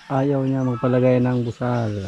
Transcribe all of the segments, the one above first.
Ayaw niya magpalagay ng busal.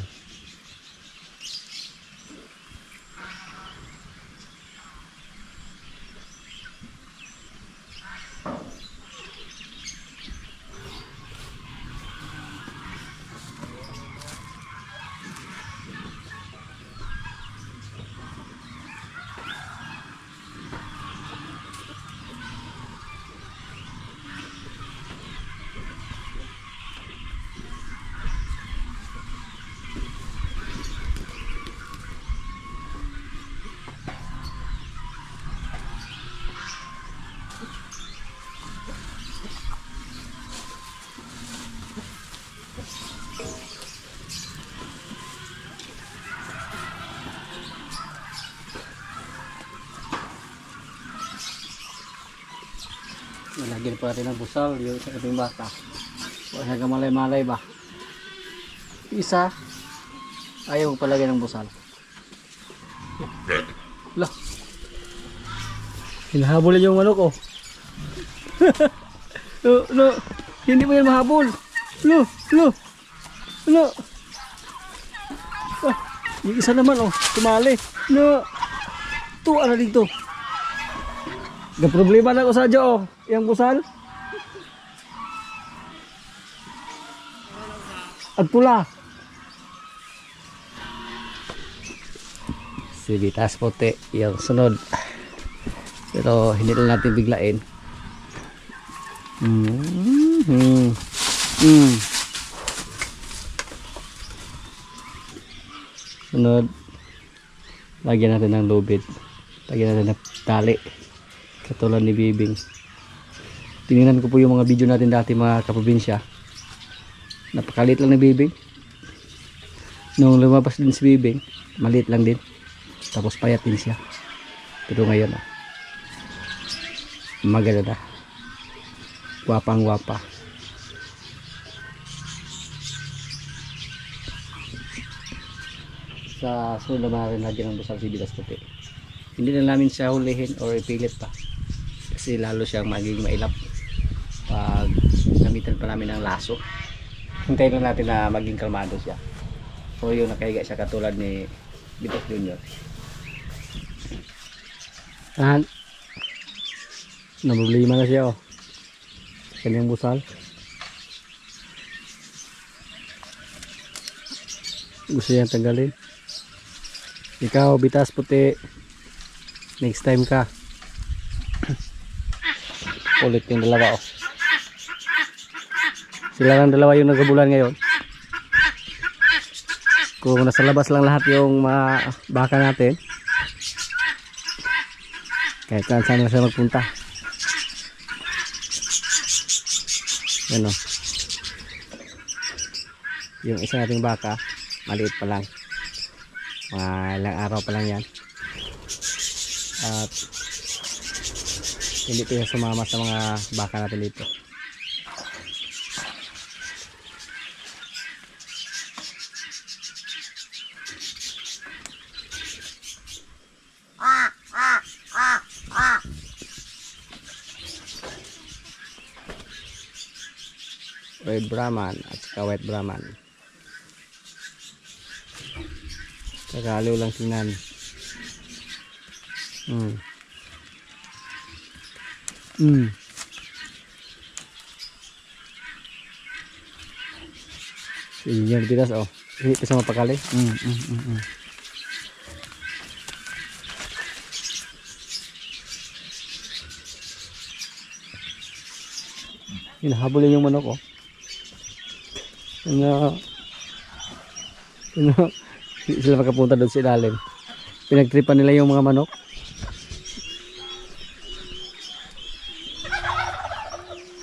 Nalagyan pa rin ng busal yung sa ating baka. Huwag hanggang malay-malay ba. Isa, ayaw palagay ng busal. Lah, hinahabol yung manok oh. No, hindi mo yan mahabol. No. Ah, yung isa naman oh, tumali. No, tuwa na dito. May problema na ko sa dyan oh, yung busal. At pula. Si bitas puti yung sunod. Pero hindi lang natin biglain. Sunod. Lagyan natin ng lubid. Lagyan natin ng tali. Katulad ni Bibing. Tinignan ko po yung mga video natin dati mga kaprobinsya. Napakalit lang ni Bibing. Nung lumabas din si Bibing, maliit lang din. Tapos payat din siya. Pero ngayon, maganda na. Gwapang gwapa. Sa sunod naman rin lagyan ng busal si bitas puti. Hindi na namin siya hulihin or ipilit pa. Kasi lalo siyang magiging mailap pag gamitan pa namin ng laso. Hintayin lang natin na maging kalmado siya. So yung nakahiga siya katulad ni Bitos Junior. Namblima na siya oh. Kanyang busal. Gusto niyang tanggalin. Ikaw bitas puti, next time ka. Ulit yung dalawa oh. Sila lang dalawa yung nagabulan ngayon. Kung nasa labas lang lahat yung mga baka natin, kahit saan na siya magpunta. Yan o. Yung isa nating baka, maliit pa lang. Mga ilang araw pa lang yan. At hindi pa yung sumama sa mga baka natin dito. Red Brahman at saka White Brahman. Kakaliw lang tingnan. Yan bitas oh. Hindi pa sa mapakali. Hinahabol yung manok oh. Hindi sila makapunta doon sa ilalim. Pinagtripan nila yung mga manok.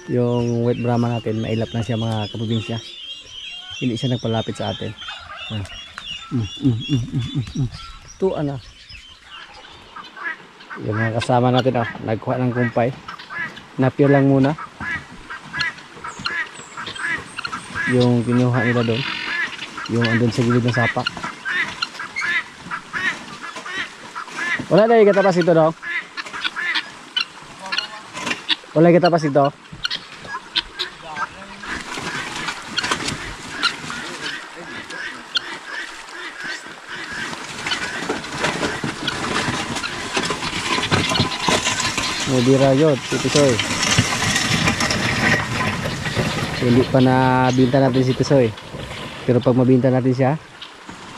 Yung White Brahman natin, mailap na siya mga kaprobinsya. Hindi siya nagpalapit sa atin. Tuan na. Yung mga kasama natin oh, nagkuha ng kumpay. Napir lang muna. Yung kinuha nila doon, yung andun sa gilid ng sapa. Wala na yung katapas ito daw. Wala yung katapas ito. May bira yun, si Tisoy. Hindi pa nabinta natin si Tisoy. Pero pag mabinta natin siya,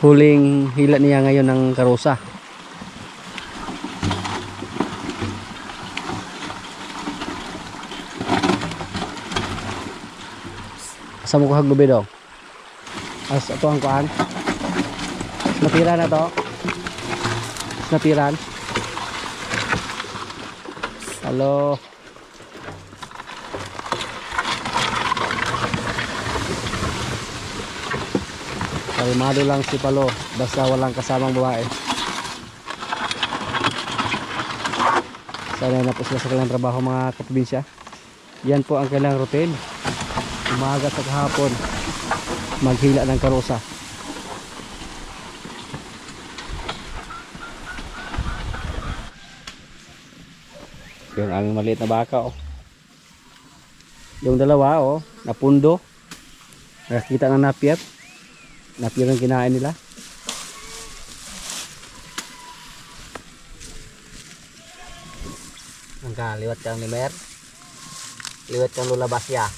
huling hila niya ngayon ng karusa. Asa mo ko haglubi daw? As ito ang kuan. Natira na to. Natiran. Halo. Kalmado lang si Palo, basta walang kasamang babae. Sana na po sila sa kanilang trabaho mga kaprobinsya. Yan po ang kailang routine. Umaga sa kahapon, maghila ng karusa. Yung aming maliit na baka, oh. Yung dalawa, oh, napundo. Nakakita ng napier. Napier ang kinain nila. Ang liwat kang ni Mer. Liwat kang Lula Basya.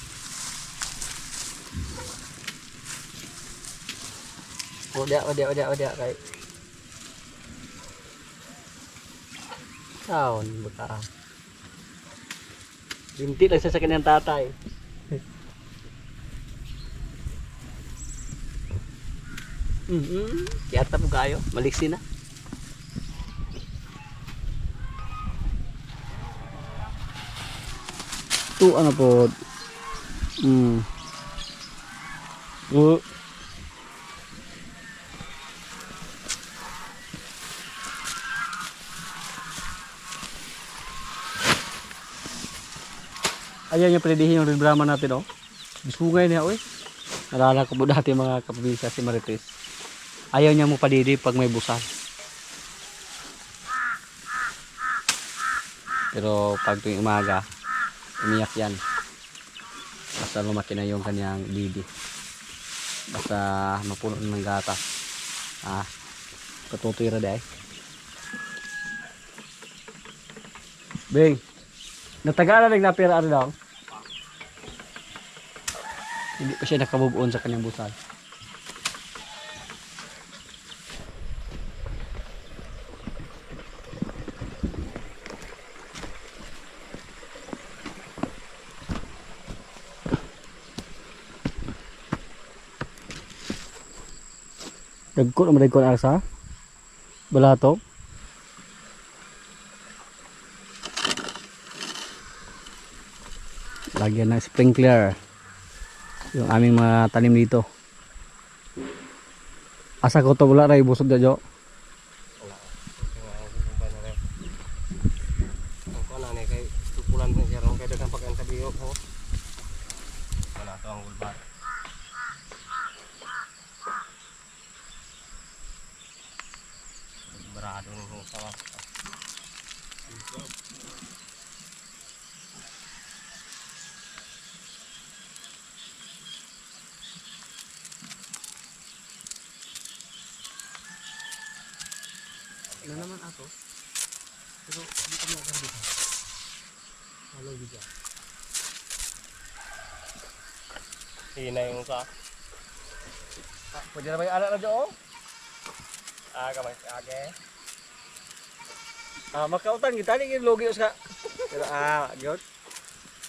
Odia kay. Saon buta. Binti lang sa kanyang tatay. Yata mo kayo, maliksi na. Ito ano po. Ayan yung predihin yung red brahman natin, oh. Bisugay niya, oy. Nalala ko po dati mga kaprobinsya si Marites. Ayaw niya mo padidi pag may busal. Pero pag tuwing umaga, umiyak yan. Basta lumaki na yung kanyang didi. Basta mapuno ng gata. Katutira day. Bing, natagalan na pera ano daw? Hindi pa siya nakabubuon sa kanyang busal. Dagko naman dagko na sa balato. Lagyan ng sprinkler yung aming mga tanim dito. Asa ko to wala ray busog dadyo. Ang kana ni kay tupulan sa siya ron kay daghang pag ang tabiyo ko. Wala to ang ulbar. Barado ng sawas. Ano naman ako? Pero hindi ko na dito. Halo dito. Hina yung sa. Pwede na ba yung anak na dyan? Kamay age. Makautan kita ni logi us ka. Pero gyud.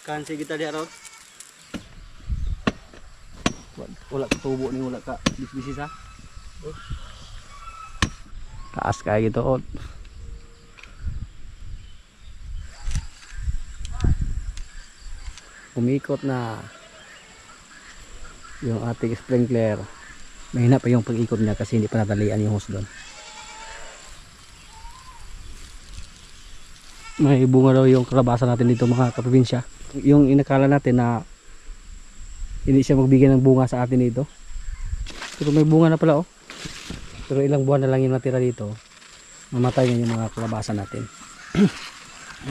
Kansi kita di aron. Wala ka tubo ni wala ka bisbisi sa. Taas kayak gitu, oh. Umikot na yung ating sprinkler. Mahina pa yung pag-ikot niya kasi hindi pa natalian yung hose doon. May bunga daw yung kalabasan natin dito mga kaprobinsya. Yung inakala natin na hindi siya magbigay ng bunga sa atin dito. Pero may bunga na pala, oh. Pero ilang buwan na lang yung natira dito, mamatay na yung mga kalabasan natin.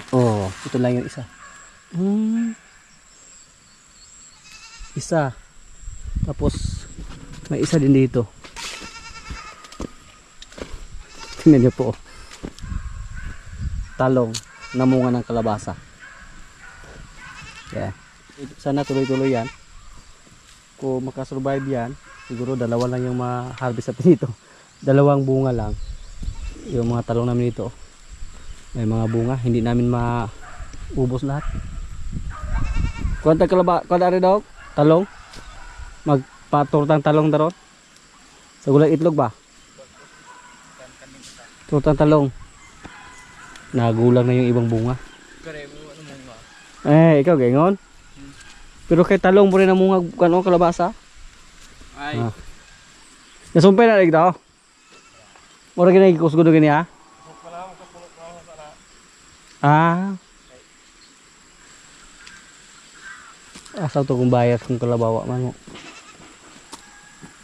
Oh, ito lang yung isa. Isa. Tapos may isa din dito. Tingnan niyo po. Talong. namunga ng kalabasa. Yan. Sana tuloy-tuloy yan. Kung makasurvive yan, siguro dalawa lang yung ma-harvest natin dito. Dalawang bunga lang. Yung mga talong namin dito. May mga bunga, hindi namin maubos lahat. Kuwanta rin daw? Talong? Magpaturtang talong daron? Sa gulay itlog ba? Turtang talong. Nagulang na yung ibang bunga. Ikaw ganyan? Pero kay talong mo rin ang mga kalabasa? Ay. Nasumpay na rin daw? Mura ginay kusgudo gini ha? Asa to kung bayar kung kalabawa man mo?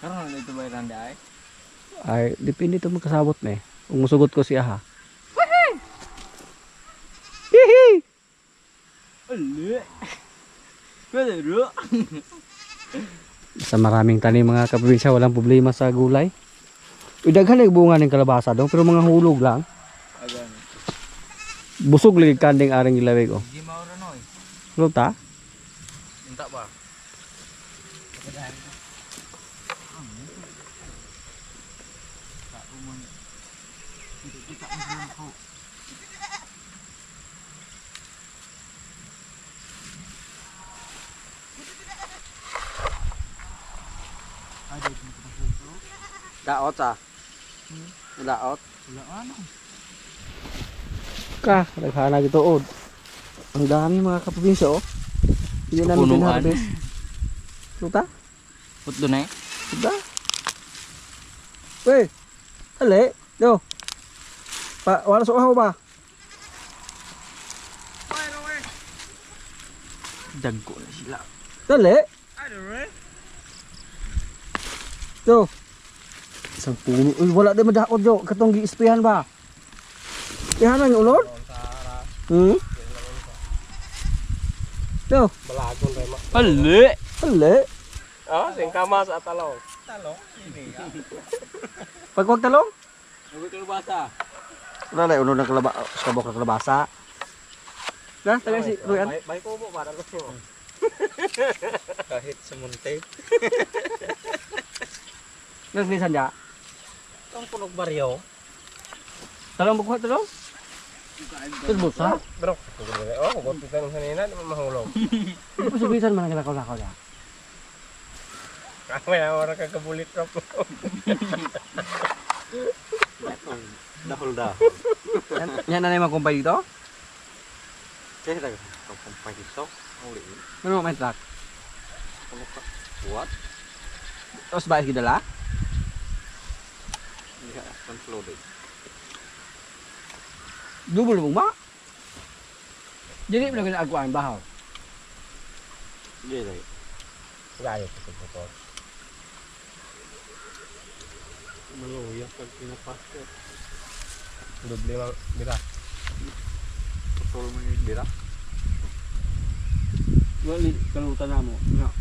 Karon ito ba randa ay? Ay, depende to magkasabot na eh. Kung musugot ko siya ha. Hihi! Ala. Pwede ro. Sa maraming tanim mga kaprobinsya, walang problema sa gulay. Daghan ay bunga ng kalabasa dong, pero mga hulog lang. Agan. Busog lagi kanding aring gilawig oh. Di mauro noy. Ano ta? Unta ba? Daot sa? Daot? Wala ano. Naghanag ito oh. Ang dami mga kaprobinsya oh. Hindi namin pinharvest. Luta? Put doon eh. Luta? Weh! Hali! Yo! Wala sa uhaw ba? Dagko na sila. Dali! Ano rin? Yo! Isang puno. Uy, wala din madakot yo. Katong gi-sprayan ba? Ihanan yung ulod? Yo! Balagon rin ma. Hali! Hali! Singkama sa talong. Talong? Hindi ka. Pagwag talong? Huwag kalabasa. Wala na, uno ng kabok ng kalabasa. Na, taga si Ruyan. Bay ko mo para gusto. Kahit sa munti. Naglisan niya. Ang punog baryo. Talong magkuha talong? Tulbos ha? Bro, kung kita nung sanina, di mo mahulog. Hindi pa subisan man ang lakaw-lakaw niya. Kamay na orang kagabulit ko po. Dahol. Yan na naman kumpay dito? Kasi tayo kumpay dito. Uli. Ano may truck? What? Tapos ba dala? Hindi ka, unloaded. Double mo ba? Jadi mo na agwaan bahaw. Hindi tayo. Gayo ko sa motor. Maluya pag pinapasto. Doble lang bira. Putol mo yung bira. Wali kalutan na mo. No.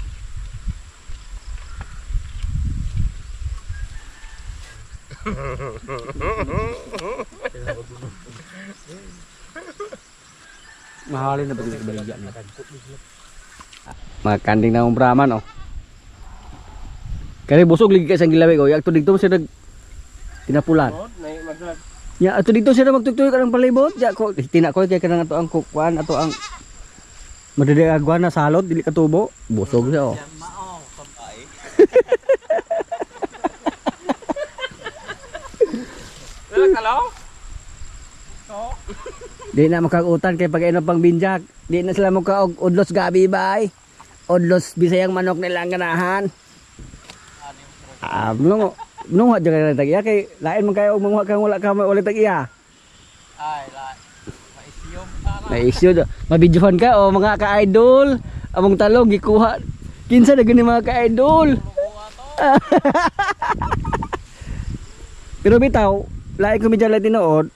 Mahalin na ba ito baligyan na? Mga kanding na umbraman oh. Kaya busog lagi kayo sa gilawig oh. Yak to dito siya tinapulan. Ya ato dito siya magtugtog ka ng palibot. Ya ko tina ko kay kanang ato ang kukuan ato ang madidagagwan na salot dili katubo. Busog siya oh. Mao sabay. Wala kalaw? Oo. Di na makagutan kay pag-inom pang binjak. Di na sila makaog udlos gabi bay. Udlos bisayang manok nila ang ganahan. Nung wa jud tag iya kay lain man kayo manguha kang wala ka wala tag iya. Ay, maisiyom sana. May issue do. Mabidyohan ka o mga ka-idol. Among talong gikuha. Kinsa na gani mga ka-idol. Pero bitaw, lain ko medyo lang tinuod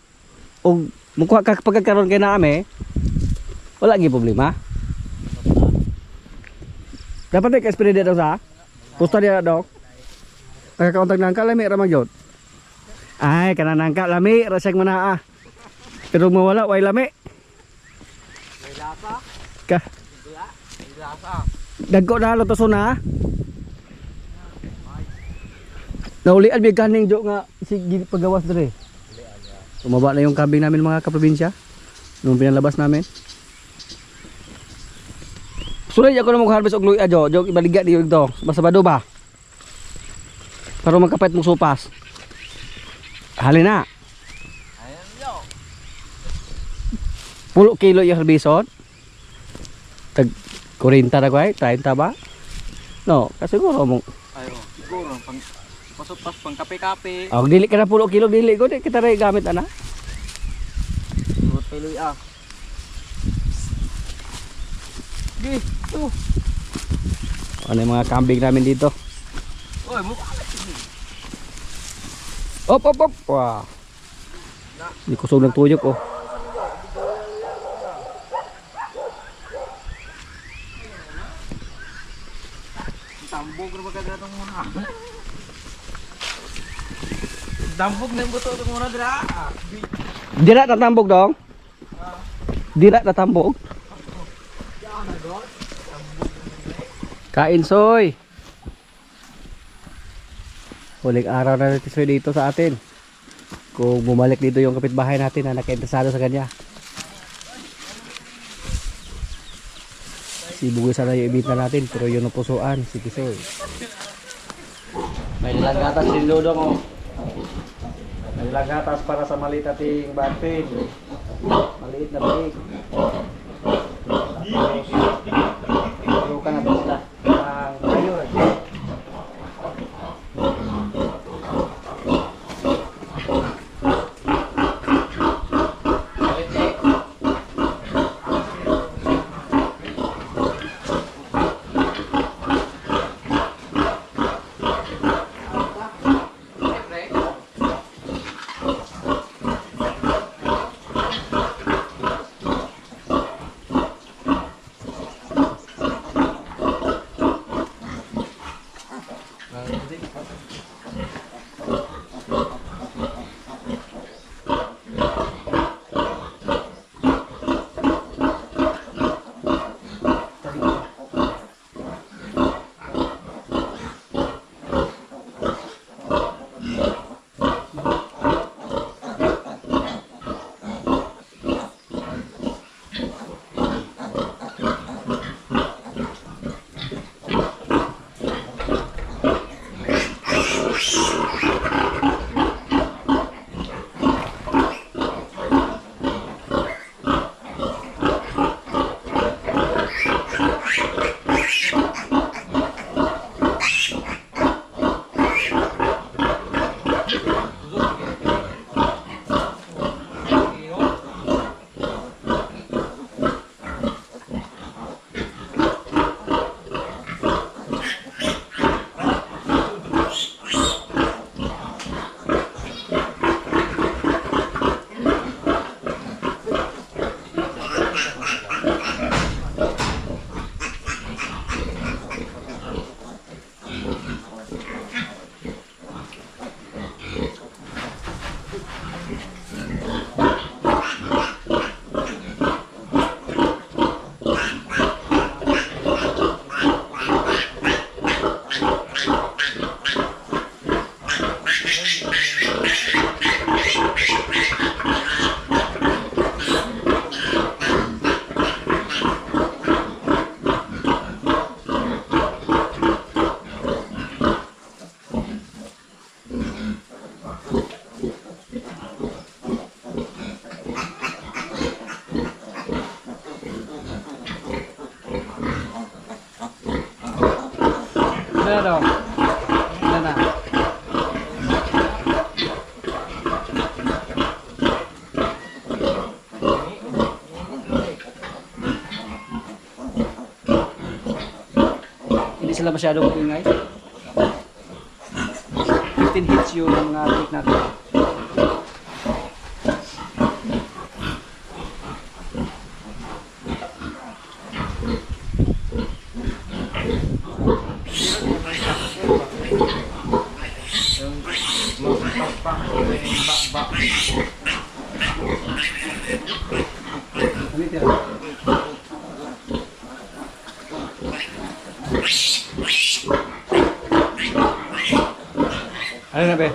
og mukuha ka pagkakaroon kay nami. Wala gi problema. Dapat ay ka-spray daw sa. Pusta dia dok. Nagkakauntak nangka lami ra magyod. Ay kana nangka lami ra siyang manaa. Pero mawala way lami. Lasa. Ka. Lasa. Dagko na halo to suna. Naulian may kaning jo nga sige pagawas dire. Tumaba na yung kambing namin mga kaprobinsya. Nung pinalabas namin. Sulay ako na mag-harvest og luya jo. Jo ibaliga di to. Basta bado ba? Para magkapait mo supas. Halin na. Ayan yo. 10 kilo yung harbison. Tag 40 na ko ay 30 ba? No, kasi siguro mo. Ayo, siguro pang pasupas pang kape-kape. Og dili ka na 10 kilo dili ko di kita ray gamit ana. Surut peloy ah. Di, tu. Ano yung mga kambing namin dito? Oy, mukha. Op op op. Wow. Di kusog ng tuyok oh. Tambog na magkagatong muna. Tambog na yung buto itong muna dira. Dira tatambog dong. Dira tatambog. Kain soy. Huling araw na natin soy dito sa atin. Kung bumalik dito yung kapitbahay natin na nakainteresado sa kanya. Si Bugoy sana yung ibita natin pero yun ang pusuan si Tisoy. May nilagatas si Dodong oh. May nilagatas para sa maliit nating batin. Maliit na balik. Turukan natin sila ng ayun. Ano dong? Ano na? Hindi sila masyadong ingay. 15 hits yung mga trick natin. Ano Ano na, be?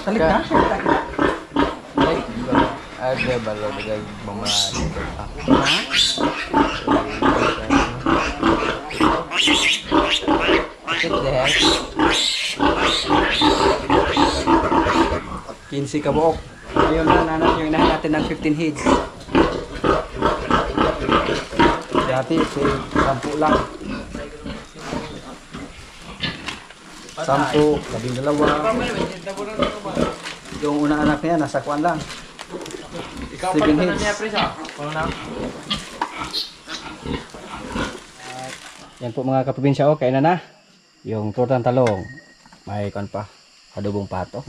Salita? Ada balon dengan mama. Kecil. 15 kabuok. Ngayon na, nanas yung inahin natin ng 15 heads. Dati, 10 lang. 10, 12. Yung unang anak niya, nasa kuwan lang. 7 heads. Yan po mga kaprobinsya, oh, kainan na. Yung tortang talong. May kuwan pa, adobong pato.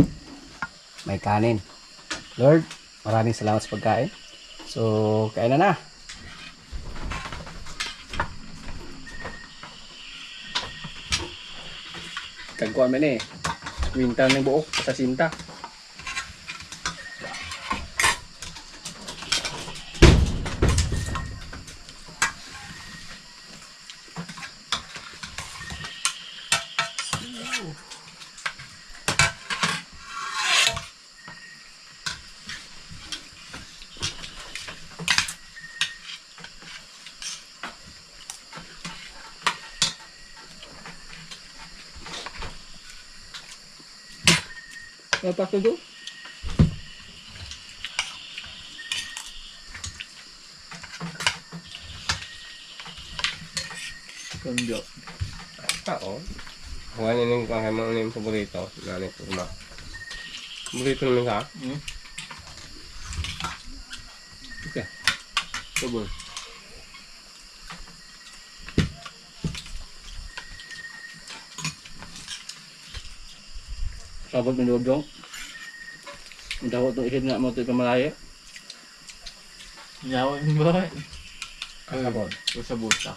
May kanin. Lord, maraming salamat sa pagkain. So, kainan na. Kagkuhan man eh. Winter ng buok sa sinta. Apa tu? Tunjuk. Oo. Kung ano yung pangkaman yung paborito, nanay ko na. Paborito naman ka? Okay. Coba. Sabot menudong. Daw to ihin nga mo to pamalaya. Nyawa ni ba? Asapot. Sa buta.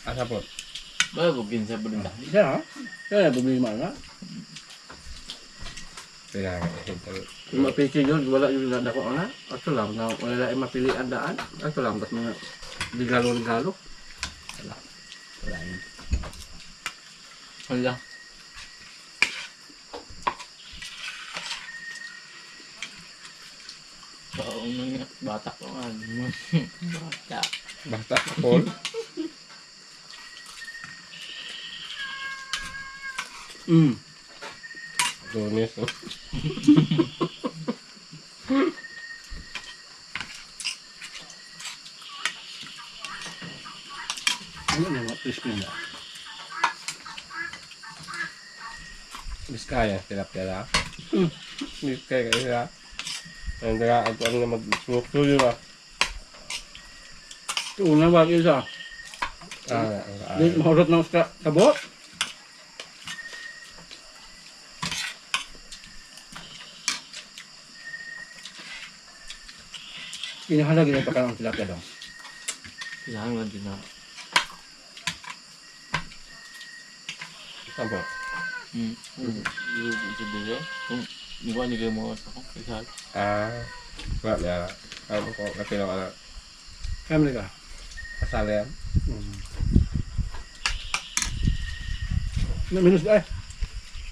Asapot. Ba bugin sa benda. Isa ha? Kaya bumili na. Kailangan. Kung mapili yun, wala yung nadako na. Ato lang, na wala yung mapili ang daan. Ato lang, tas mga ligalo-ligalo. Wala yun. Wala. Baong nga. Bata ko nga. Bata. Basta Paul. Tunis. Ano yung mga crispy na? Biskaya, tilapia. Biskaya kayo sila. Ang daga, ang tuwan na mag-suyo ba? Ito una ba isa? Di mahurot ng sabot. Pinahalagi na pa ang tilapia daw. Kailangan lang din na. Sampo. Yung sabihin. Kung di ba nilagay mo ako. Isal. Wala niya. Ano ko, kasi lang ano, Family ka? kasali yan. Minus ba eh?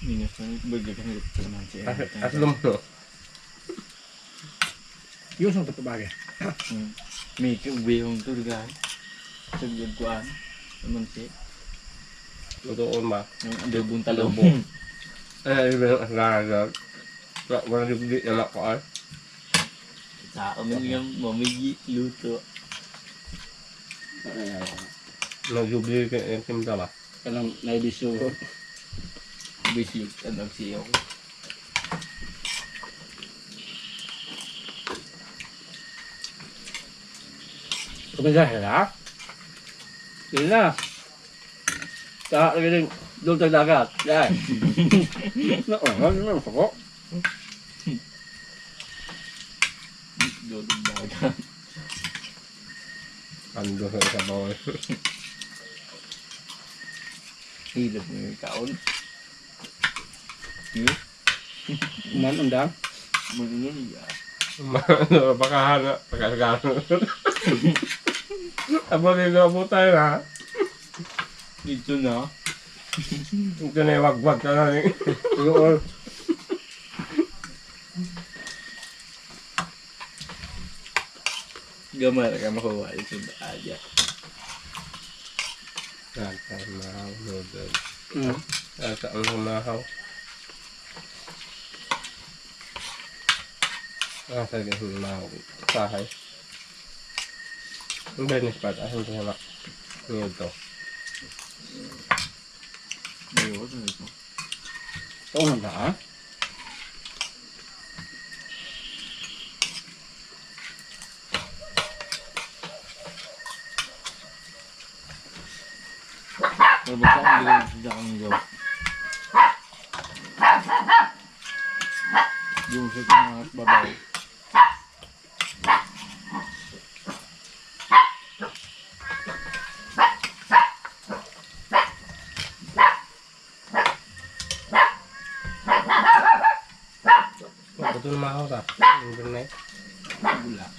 Minus na bagay ka nito naman siya. Aslum no. Yung sa bagay. May ubi yung tulgay. Sabihin ko naman siya. Lutoon ba? Yung adobong talong. Iba yung aslagan. Wala yung di na ko ay. Sa amin yung mamigi luto. Nag-ubli ka yung timda ba? Kanang naibisyo. Basic ang siyo. Kumasahe na? Sige na. Saka lagi din doon sa dagat. Yan. Ano naman ako? Dodong baga. Ando sa isa bawal. Hilap mo yung kaon. Kuman ang dang. Magiging Baka hana, pagkasagano. Abo nila mo tayo na. Dito na. Ito na yung wag-wag ka na rin. Yung Gamar ka makuha ito aja. Nasa mahaw noodle. Mm. Nasa ang mahaw. Nasa yung mahaw. Sahay. Ang bernis pat. Asan ito naman? Ngayon to. Ayoko na ito. Oo nga ah. Pero basta ang gawin sa akong gawa. Yung sa mga babaw. Ito na mahaw ta. Ang bernis. Wala.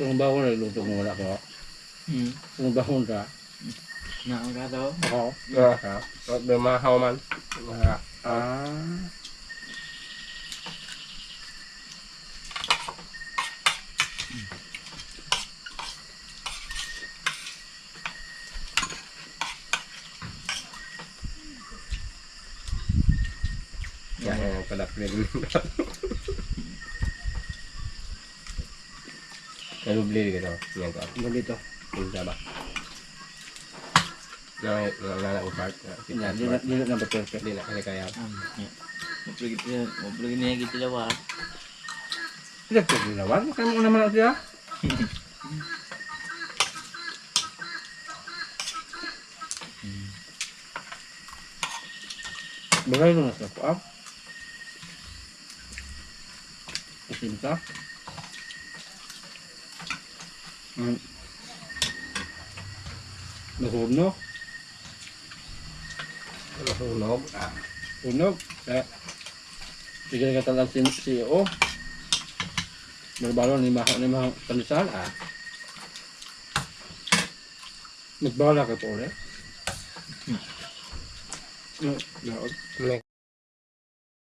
Kung ba ako nagluto mo wala ko? Kung ba ako ka? Naon ka daw? Ako. Nasa. May mahaw man. Nasa. Ah. Yan ang kalapin. Nalubli rin ito. Yan ko. Ano dito? Yung saba. Nalala ko part. Yan, di na ba perfect? Hindi na kasi kaya. Mapulagin niya kita lawa. Hindi ko ginawan. Kaya mo naman siya. Bagay ko na sa up. Pasinta. Nasunog. Nasunog. Sunog. Sige ka talang CEO. Berbalo ni mga pandesal ah. Nagbala ka po ulit. No, no.